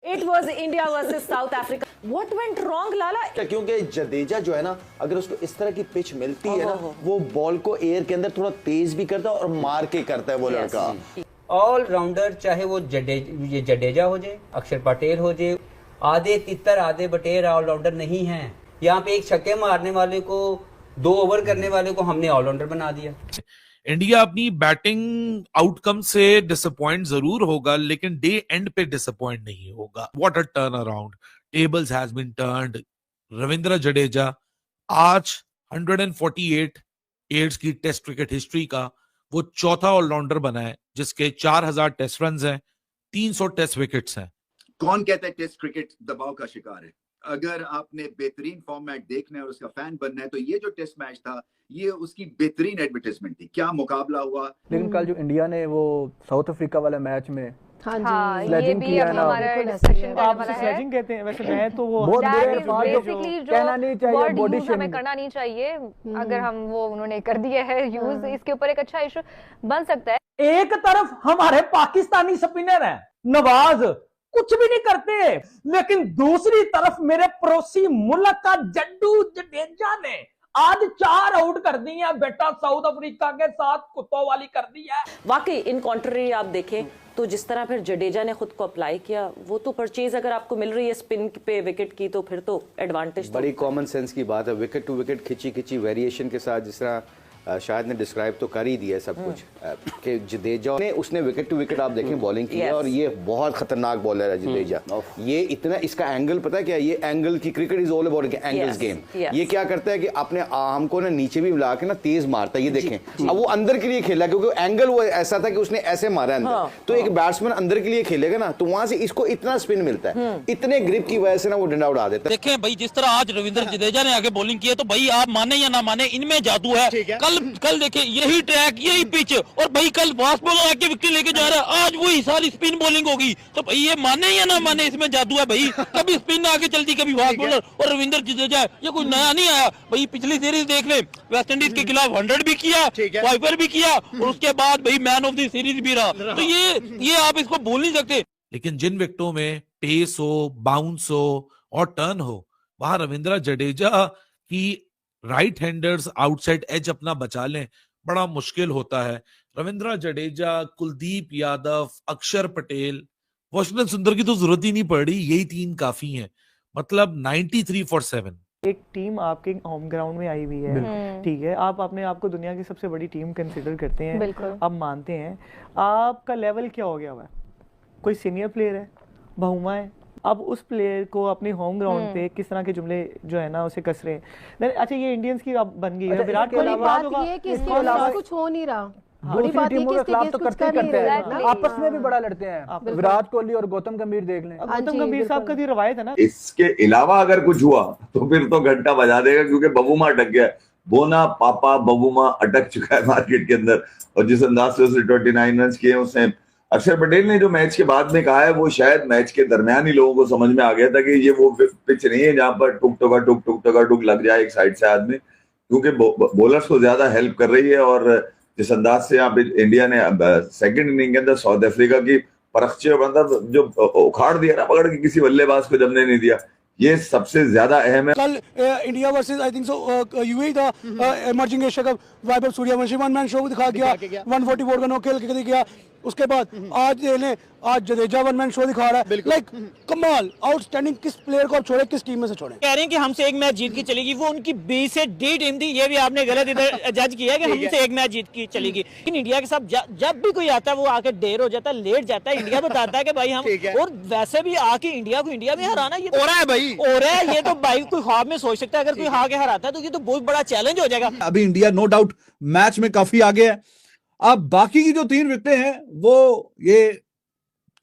It was India versus South Africa. What went wrong, Lala? क्योंकि जडेजा जो है ना, अगर उसको इस तरह की पिच मिलती है ना, वो बॉल को एयर के अंदर थोड़ा तेज भी करता है और मार के करता है वो लड़का। ऑलराउंडर, चाहे वो जडेजा हो जाए, अक्षर पटेल हो जाए, आधे तितर आधे बटेर ऑलराउंडर नहीं है। यहाँ पे एक छक्के मारने वाले को, 2 ओवर करने वाले को हमने ऑलराउंडर बना दिया। इंडिया अपनी बैटिंग आउटकम से डिसअपॉइंट जरूर होगा, लेकिन डे एंड पे डिसअपॉइंट नहीं होगा। What a turn around, tables has been turned. Ravindra Jadeja आज 148 एड्स की टेस्ट क्रिकेट हिस्ट्री का वो चौथा ऑलराउंडर बना है जिसके 4000 टेस्ट रन हैं, 300 टेस्ट विकेट्स हैं। कौन कहता है टेस्ट क्रिकेट दबाव का शिकार है? अगर आपने बेहतरीन फॉर्मेट देखना है और उसका फैन बनना है तो ये जो टेस्ट मैच था, ये उसकी बेहतरीन एडवर्टाइजमेंट थी। क्या मुकाबला हुआ। लेकिन कल जो इंडिया ने वो साउथ अफ्रीका वाले मैच में हाँ, स्लेजिंग ये भी किया अब ना, हमारा डिस्कशन करने आप वाला उसे है। स्लेजिंग कहते हैं, वैसे मैं तो वो बहुत बुरे That is अल्फाज जो basically जो कहना नहीं चाहिए, word बॉडी use हमें शेमिंग करना नहीं चाहिए। अगर हम वो उन्होंने कर दिया है यूज, इसके ऊपर एक अच्छा इशू बन सकता है। एक तरफ हमारे पाकिस्तानी स्पिनर हैं नवाज, कुछ भी नहीं करते, लेकिन दूसरी तरफ मेरे पड़ोसी मुल्क का जड्डू जडेजा ने आज 4 आउट कर दी है बेटा, साउथ अफ्रीका के साथ कुत्तों वाली कर दी है। वाकई इन कॉन्ट्ररी आप देखें तो जिस तरह फिर जडेजा ने खुद को अप्लाई किया, वो तो परचेज अगर आपको मिल रही है स्पिन पे विकेट की तो फिर तो एडवांटेज। बड़ी कॉमन सेंस की बात है, विकेट टू विकेट खिंची वेरिएशन के साथ, जिस तरह शायद ने डिस्क्राइब तो कर ही दिया है सब कुछ कि जडेजा ने, उसने विकेट टू विकेट आप देखें बॉलिंग की है और ये बहुत खतरनाक बॉलर है जडेजा। ये इतना, इसका एंगल पता है क्या, ये एंगल की cricket is all about angles game. ये क्या करता है कि अपने आर्म को ना नीचे भी मिला के ना तेज मारता है। ये देखें, अब वो अंदर के लिए खेला क्योंकि एंगल वो ऐसा था कि उसने ऐसे मारा अंदर, तो एक बैट्समैन अंदर के लिए खेलेगा ना तो वहां से इसको इतना स्पिन मिलता है, इतने ग्रिप की वजह से ना वो डंडा उड़ा देता है। देखें भाई, जिस तरह आज रविंद्र जडेजा ने आगे बॉलिंग की है, तो भाई आप माने या ना माने, इनमें जादू है। कल देखें यही ट्रैक, यही पिच, और भाई कल फास्ट बॉलर आके विकेट लेके जा रहा है, आज वही सारी स्पिन बॉलिंग होगी। तो भाई ये माने या ना माने, इसमें जादू है भाई। कभी स्पिन आके चलती, कभी फास्ट बॉलर, और रविंद्र जडेजा ये कोई नया नहीं आया भाई। पिछली सीरीज देख ले, वेस्ट इंडीज के खिलाफ 100 भी किया, वाइपर भी किया, और उसके बाद भाई मैन ऑफ द सीरीज भी रहा। तो ये आप इसको भूल नहीं सकते। लेकिन जिन विकेटों में पेस हो, बाउंस हो और टर्न हो, वहां रविंद्र जडेजा की राइट हैंडर्स आउटसाइड एज अपना बचा लें, बड़ा मुश्किल होता है। रविंद्र जडेजा, कुलदीप यादव, अक्षर पटेल, वाशिंगटन सुंदर की तो जरूरत ही नहीं पड़ रही, यही 3 काफी हैं। मतलब 93 for 7। एक टीम आपके होम ग्राउंड में आई हुई है, ठीक है, आप अपने आप को दुनिया की सबसे बड़ी टीम कंसीडर करते हैं, आप मानते हैं, आपका लेवल क्या हो गया हुआ है? कोई सीनियर प्लेयर है, बहुमा है, अब उस प्लेयर को अपने होम ग्राउंड पे किस तरह के जुमले जो है ना उसे कस रहे हैं। अच्छा, ये इंडियंस की अब बन गई है। विराट कोहली बात ये कि इसके अलावा कुछ हो नहीं रहा। बड़ी बात ये कि इसके खिलाफ तो करते हैं, आपस में भी बड़ा लड़ते हैं। विराट कोहली और गौतम गंभीर देख लें, गौतम गंभीर साहब का जो रवायत है ना, इसके अलावा अगर कुछ हुआ तो फिर तो घंटा बजा देगा, क्योंकि बबूमा अटक गया है। बोना पापा बबूमा अटक चुका है मार्केट के अंदर, और जिस अंदाज से उसने 29 रन किए, उसने अक्षर पटेल ने जो मैच के बाद में कहा है, वो शायद मैच के दरमियान ही लोगों को समझ में आ गया था कि ये वो पिच नहीं है जहां पर टुक लग जाए एक साइड से आदमी, क्योंकि बॉलर्स को ज्यादा हेल्प कर रही है। और जिस अंदाज से यहाँ पे इंडिया ने सेकंड इनिंग के अंदर साउथ अफ्रीका की परखचे बंदा जो उखाड़ दिया ना पकड़ के, किसी बल्लेबाज को जमने नहीं दिया, ये सबसे ज्यादा अहम है। कल India versus I think so UAE था, emerging Asia cup, Vaibhav Suryavanshi one man show दिखा गया, 144 का नो खेल के दिया। उसके बाद आज जडेजा वन मैन शो दिखा रहा है, लाइक कमाल, आउटस्टैंडिंग। किस प्लेयर को आप छोड़े, किस टीम में से छोड़े? कह रहे हैं कि हमसे एक मैच जीत की चलेगी, वो उनकी 20 से D टीम थी। ये भी आपने गलत इधर जज किया कि हमसे एक मैच जीत की चलेगी। लेकिन इंडिया के साथ जब भी कोई आता है वो आके देर हो जाता है, लेट जाता है, इंडिया बताता है कि भाई हम, और वैसे भी आके इंडिया को इंडिया में हराना ये हो रहा है भाई, हो रहा है। ये तो भाई कोई ख्वाब में सोच सकता है, अगर कोई आके हराता है तो ये तो बहुत बड़ा चैलेंज हो जाएगा। अभी इंडिया नो डाउट मैच में काफी आगे है। अब बाकी की जो 3 विकेटें हैं वो ये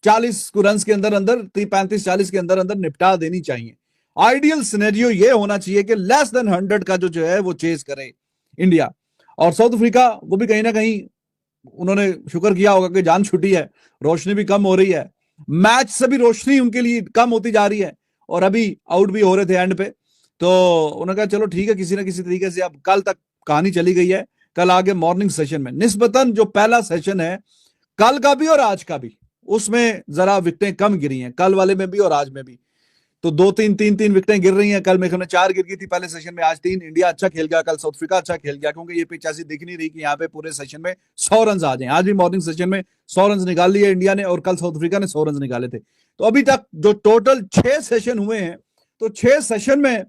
40 रन के अंदर 35-40 के अंदर निपटा देनी चाहिए। आइडियल सिनेरियो ये होना चाहिए कि लेस देन 100 का जो है वो चेज करे इंडिया। और साउथ अफ्रीका, वो भी कहीं ना कहीं उन्होंने शुक्र किया होगा कि जान छुट्टी है, रोशनी भी कम हो रही है, मैच से भी रोशनी उनके लिए कम होती जा रही है, और अभी आउट भी हो रहे थे एंड पे। तो उन्होंने कहा चलो ठीक है, किसी ना किसी तरीके से अब कल तक कहानी चली गई है, कल आगे मॉर्निंग सेशन में निस्बतन जो पहला सेशन है कल का भी और आज का भी, उसमें जरा विकेटें कम गिरी हैं, कल वाले में भी और आज में भी। तो 2-3 विकेटें गिर रही हैं। कल मेरे ख्याल में 4 गिर गई थी पहले सेशन में, आज 3। इंडिया अच्छा खेल गया, कल साउथ अफ्रीका अच्छा खेल गया, क्योंकि ये पिच ऐसी दिख नहीं रही कि यहाँ पे पूरे सेशन में 100 रन आ जाएं। आज भी मॉर्निंग सेशन में 100 रन निकाल लिए इंडिया ने, और कल साउथ अफ्रीका ने 100 रन निकाले थे। तो अभी तक जो टोटल 6 सेशन हुए हैं, तो 6 सेशन में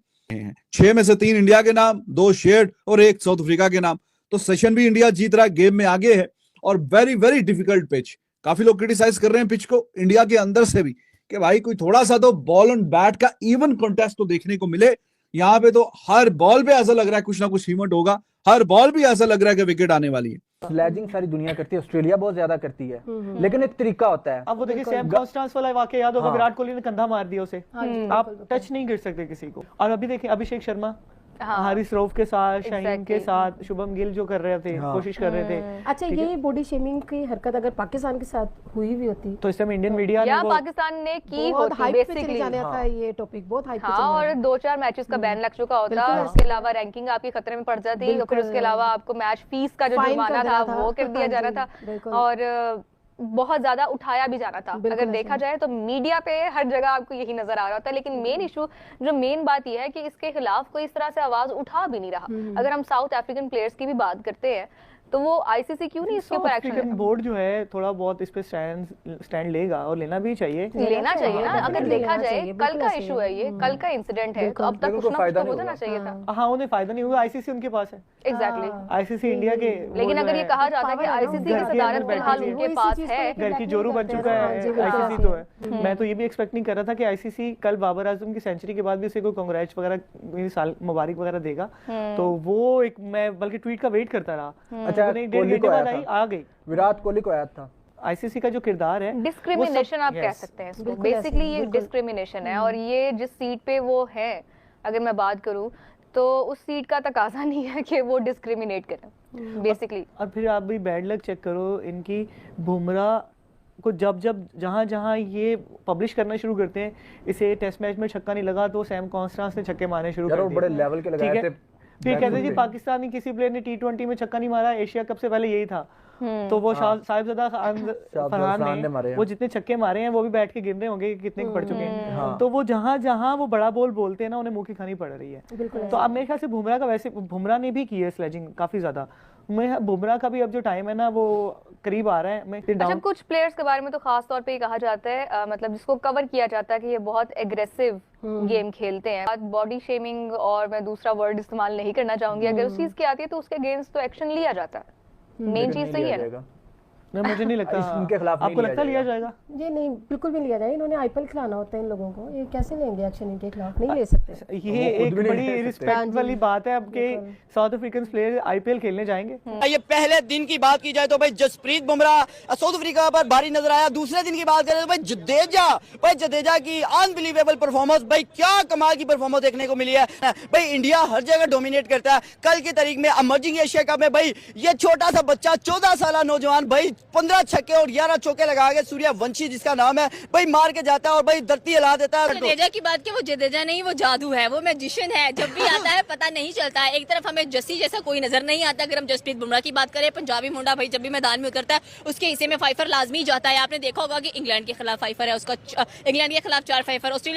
6 में से 3 इंडिया के नाम, 2 शेयर्ड और 1 साउथ अफ्रीका के नाम। तो सेशन भी इंडिया जीत रहा है, गेम में आगे है, और वेरी वेरी डिफिकल्ट पिच। काफी लोग क्रिटिसाइज कर रहे हैं पिच को इंडिया के अंदर से भी, कि भाई कोई थोड़ा सा तो बॉल ऑन बैट का इवन कॉन्टेस्ट तो देखने को मिले। यहाँ पे तो हर बॉल पे ऐसा लग रहा है कुछ ना कुछ हिम्मत होगा, हर बॉल भी ऐसा लग रहा है कि विकेट आने वाली है। स्लेजिंग सारी दुनिया करती है, ऑस्ट्रेलिया बहुत ज्यादा करती है, लेकिन एक तरीका होता है। अब वो देखिए सैम कॉन्स्टेंस वाला वाकया याद होगा, विराट कोहली ने कंधा मार दिया उसे, आप टच नहीं कर सकते किसी को। और अभी देखिए अभिषेक शर्मा हारिस रऊफ के साथ, शाहीन के साथ, शुभम गिल जो कर रहे थे, कोशिश कर रहे थे। अच्छा, ये बॉडी शेमिंग की हरकत अगर पाकिस्तान के साथ हुई भी होती तो इस टाइम इंडियन मीडिया या पाकिस्तान ने की होती बेसिकली, था ये टॉपिक बहुत हाइप पे हाँ, और 2-4 मैचेस का बैन लग चुका होता, उसके अलावा रैंकिंग आपकी खतरे में पड़ जाती, और फिर उसके अलावा आपको मैच फीस का जो जुर्माना था वो कर दिया जा रहा था, और बहुत ज्यादा उठाया भी जाना था। अगर देखा जाए तो मीडिया पे हर जगह आपको यही नजर आ रहा था, लेकिन मेन इशू जो मेन बात यह है कि इसके खिलाफ कोई इस तरह से आवाज उठा भी नहीं रहा। अगर हम साउथ अफ्रीकन प्लेयर्स की भी बात करते हैं तो वो आईसीसी क्यों नहीं इसके ऊपर एक्शन? बोर्ड जो है थोड़ा बहुत इस पे स्टैंड लेगा, और लेना भी चाहिए, लेना चाहिए ना। अगर देखा जाए कल का इशू है, ये कल का इंसिडेंट है, तो अब तक कुछ ना कुछ तो हो जाना चाहिए था। हाँ, उन्हें फायदा नहीं हुआ, आईसीसी उनके पास है। एग्जैक्टली, आईसीसी इंडिया के। लेकिन अगर ये कहा जाता है कि आईसीसी की सदारत फिलहाल उनके पास है, घर की जोरू बन चुका है आईसीसी तो है। मैं तो ये भी एक्सपेक्ट नहीं कर रहा था कि आईसीसी कल बाबर आजम की सेंचुरी के बाद भी उसे कोई कांग्रेच वगैरह, साल मुबारक वगैरह देगा, तो वो एक मैं बल्कि ट्वीट का वेट करता रहा। अच्छा, आ गई विराट कोहली को आया था। आईसीसी का जो किरदार है, डिस्क्रिमिनेशन आप कह सकते हैं इसको, बेसिकली ये डिस्क्रिमिनेशन है। और ये जिस सीट पे वो है, अगर मैं बात करूं तो उस सीट का तकाजा नहीं है कि वो डिस्क्रिमिनेट करें बेसिकली। और फिर आप भी बैड लक चेक करो इनकी, बुमराह को जब जहां ये पब्लिश करना शुरू करते हैं, इसे टेस्ट मैच में छक्का नहीं लगा तो सैम कॉन्स्टेंस ने छक्के मारने शुरू कर दिए, बड़े लेवल के लगाए थे। फिर कहते जी पाकिस्तानी किसी प्लेयर ने T20 में छक्का नहीं मारा, एशिया कप से पहले यही था। तो वो साहिबजादा फरहान ने वो जितने छक्के मारे हैं वो भी बैठ के गिन रहे होंगे कितने पड़ चुके हैं। तो वो जहां वो बड़ा बॉल बोलते हैं ना, उन्हें मुंह की खानी पड़ रही है। तो अब मेरे ख्याल से बुमराह का, वैसे बुमराह ने भी की है स्लेजिंग काफी ज्यादा। मैं बुमराह का भी अब जो टाइम है ना वो करीब आ रहा है। अच्छा, कुछ प्लेयर्स के बारे में तो खास तौर पे ये कहा जाता है, मतलब जिसको कवर किया जाता है कि ये बहुत एग्रेसिव गेम खेलते हैं। बॉडी शेमिंग और मैं दूसरा वर्ड इस्तेमाल नहीं करना चाहूंगी, अगर उस चीज की आती है तो उसके अगेंस्ट तो एक्शन लिया जाता है। मेन चीज सही है ना? मुझे नहीं लगता इनके खिलाफ आपको लगता लिया जाएगा? ये नहीं, बिल्कुल भी लिया जाएगा। इन्होंने आईपीएल खिलाना होता है इन लोगों को, ये कैसे लेंगे एक्शन? इनके खिलाफ नहीं ले सकते। ये एक बड़ी रिस्पेक्ट वाली बात है अब के साउथ अफ्रीकन प्लेयर आईपीएल खेलने जाएंगे। ये पहले दिन की बात की जाए तो भाई जसप्रीत बुमराह साउथ अफ्रीका पर भारी नजर आया। दूसरे दिन की बात करें तो भाई जडेजा की अनबिलीवेबल परफॉर्मेंस, भाई क्या कमाल की परफॉर्मेंस देखने को मिली है। भाई इंडिया हर जगह डोमिनेट करता है। कल की तारीख में इमर्जिंग एशिया कप में भाई ये छोटा सा बच्चा 14 साल नौजवान भाई 15 छक्के और 11 चौके लगा के, सूर्यवंशी जिसका नाम है, भाई मार के जाता है और भाई धरती हिला देता है। जडेजा की बात की, वो जडेजा नहीं, वो जादू है, वो मैजिशियन है। जब भी आता है पता नहीं चलता है। एक तरफ हमें जस्सी जैसा कोई नजर नहीं आता। अगर हम जसप्रीत बुमराह की बात करें, पंजाबी मुंडा भाई जब भी मैदान में उतरता है उसके हिस्से में फाइफर लाजमी जाता है। आपने देखा होगा कि इंग्लैंड के खिलाफ फाइफर है उसका, इंग्लैंड के खिलाफ 4 फाइफर, ऑस्ट्रेलिया